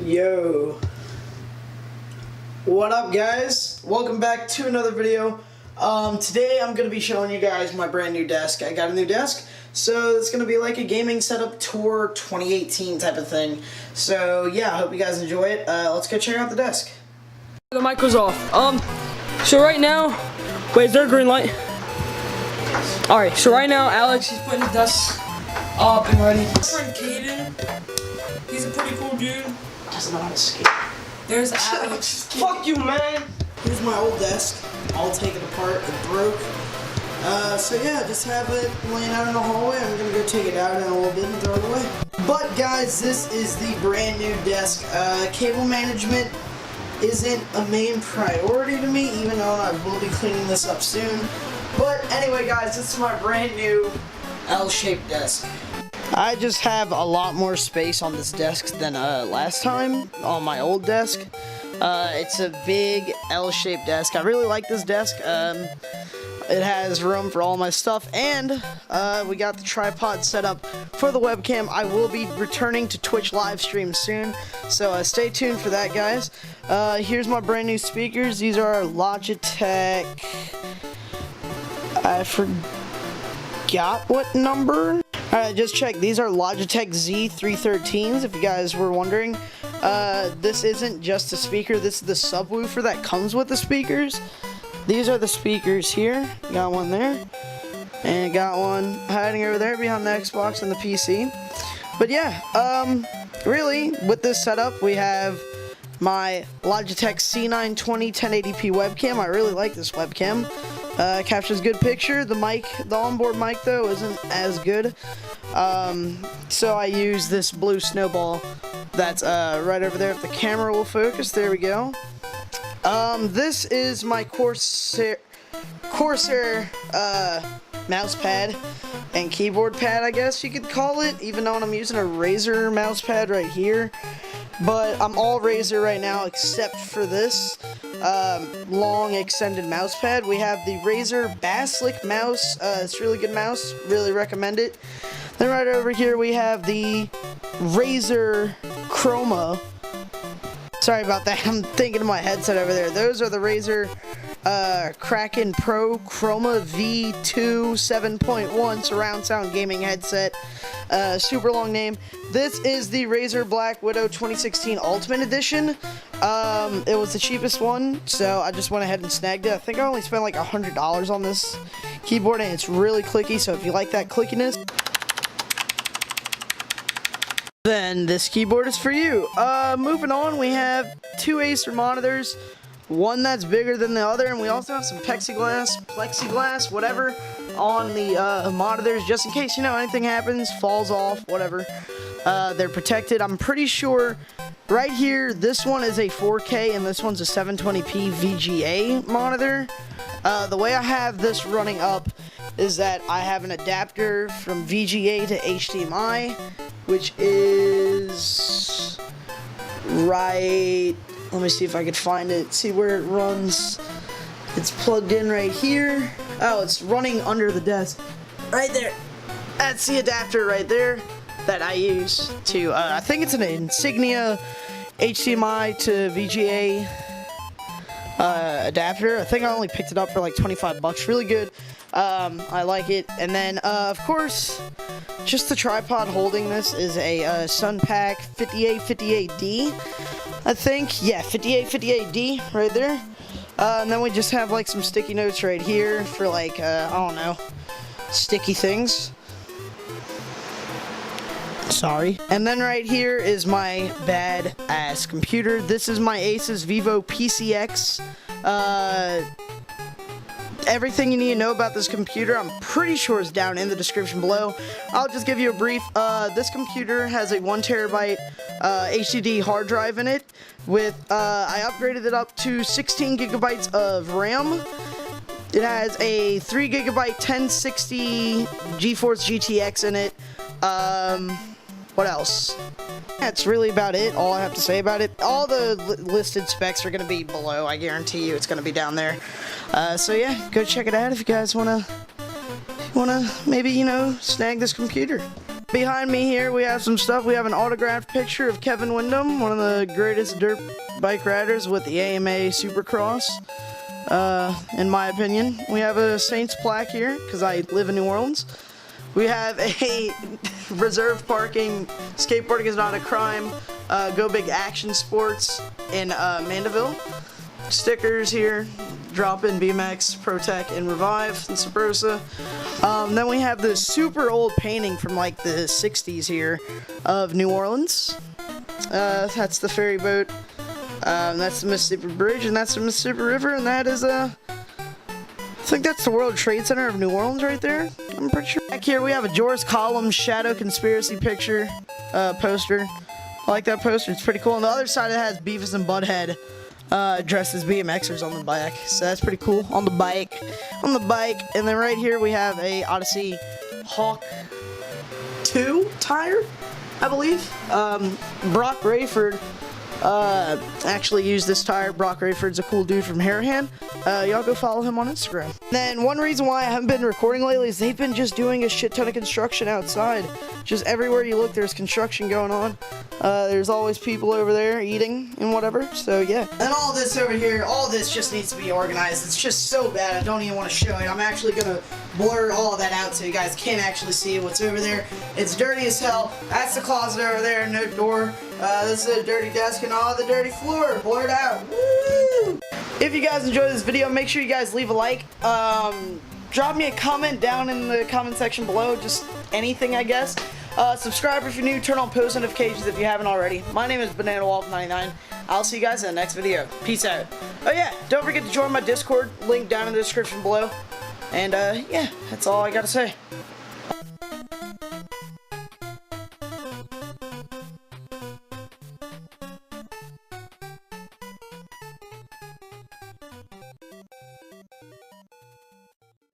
Yo, what up guys? Welcome back to another video. Today I'm going to be showing you guys my brand new desk. I got a new desk, so it's going to be like a gaming setup tour 2018 type of thing. So yeah, I hope you guys enjoy it. Let's go check out the desk. The mic was off. So right now, wait, is there a green light? Alright, so right now Alex, he's putting his desk up and ready. My friend Caden, he's a pretty cool dude. Doesn't know how to skate. There's Alex. Fuck you, man. Here's my old desk. I'll take it apart. It broke. So yeah, just have it laying out in the hallway. I'm gonna go take it out in a little bit and throw it away. But guys, this is the brand new desk. Cable management isn't a main priority to me, even though I will be cleaning this up soon. But anyway guys, this is my brand new L-shaped desk. I just have a lot more space on this desk than last time on my old desk. It's a big L-shaped desk. I really like this desk. It has room for all my stuff, and we got the tripod set up for the webcam. I will be returning to Twitch live stream soon, so stay tuned for that, guys. Here's my brand new speakers. These are Logitech. I forgot what number. Alright, just check. These are Logitech Z313s, if you guys were wondering. This isn't just a speaker. This is the subwoofer that comes with the speakers. These are the speakers here. Got one there. And got one hiding over there behind the Xbox and the PC. But yeah, really, with this setup, we have my Logitech C920 1080p webcam. I really like this webcam. Captures good picture. The mic, the onboard mic though, isn't as good. So I use this blue snowball that's right over there. If the camera will focus, there we go. This is my Corsair mouse pad and keyboard pad, I guess you could call it, even though I'm using a Razer mouse pad right here. But I'm all Razer right now except for this long extended mouse pad. We have the Razer Basilisk mouse. It's a really good mouse. Really recommend it. Then right over here we have the Razer Chroma. Sorry about that. I'm thinking of my headset over there. Those are the Razer Kraken Pro Chroma V2 7.1 surround sound gaming headset. Super long name. This is the Razer Black Widow 2016 Ultimate Edition. It was the cheapest one, so I just went ahead and snagged it. I think I only spent like $100 on this keyboard, and it's really clicky, so if you like that clickiness, then this keyboard is for you. Moving on, we have two Acer monitors. One that's bigger than the other, and we also have some plexiglass, whatever, on the monitors, just in case, you know, anything happens, falls off, whatever. They're protected. I'm pretty sure right here, this one is a 4K and this one's a 720p VGA monitor. The way I have this running up is that I have an adapter from VGA to HDMI, which is right... Let me see if I could find it, see where it runs. It's plugged in right here. Oh, it's running under the desk. Right there. That's the adapter right there that I use to, I think it's an Insignia HDMI to VGA adapter. I think I only picked it up for like 25 bucks. Really good. I like it. And then, of course, just the tripod holding this is a Sunpak 5858D. I think, yeah, 5858D right there. And then we just have like some sticky notes right here for like, I don't know, sticky things. Sorry. And then right here is my badass computer. This is my Asus VivoPC X. Everything you need to know about this computer, I'm pretty sure is down in the description below. I'll just give you a brief. This computer has a 1TB HDD hard drive in it. I upgraded it up to 16 GB of RAM. It has a 3 GB 1060 GeForce GTX in it. What else? That's really about it. All I have to say about it. All the listed specs are going to be below. I guarantee you it's going to be down there. So yeah, go check it out if you guys want to maybe, you know, snag this computer. Behind me here, we have some stuff. We have an autographed picture of Kevin Windham, one of the greatest dirt bike riders with the AMA Supercross, in my opinion. We have a Saints plaque here, because I live in New Orleans. We have a reserve parking, skateboarding is not a crime, Go Big Action Sports in Mandeville. Stickers here, Drop In BMX, Protec, and Revive, and Sabrosa. Then we have this super old painting from like the 60s here of New Orleans. That's the ferry boat. That's the Mississippi Bridge, and that's the Mississippi River, and that is I think that's the World Trade Center of New Orleans right there. I'm pretty sure. Back here we have a Joris Column Shadow Conspiracy picture poster. I like that poster. It's pretty cool. On the other side it has Beavis and Butthead dressed as BMXers on the back, so that's pretty cool. On the bike, and then right here we have a Odyssey Hawk 2 tire, I believe. Brock Rayford actually used this tire. Brock Rayford's a cool dude from Harahan. Y'all go follow him on Instagram. Then one reason why I haven't been recording lately is they've been just doing a shit ton of construction outside. Just everywhere you look, there's construction going on. There's always people over there eating and whatever, so yeah. And all this over here, all this just needs to be organized. It's just so bad, I don't even want to show it. I'm actually gonna blur all of that out so you guys can't actually see what's over there. It's dirty as hell. That's the closet over there, no door. This is a dirty desk and all the dirty floor, blurred out. Woo! If you guys enjoyed this video, make sure you guys leave a like. Drop me a comment down in the comment section below, just anything I guess. Subscribe if you're new, turn on post notifications if you haven't already. My name is BananaWolf99. I'll see you guys in the next video. Peace out. Oh yeah, don't forget to join my Discord, link down in the description below. And yeah, that's all I gotta say.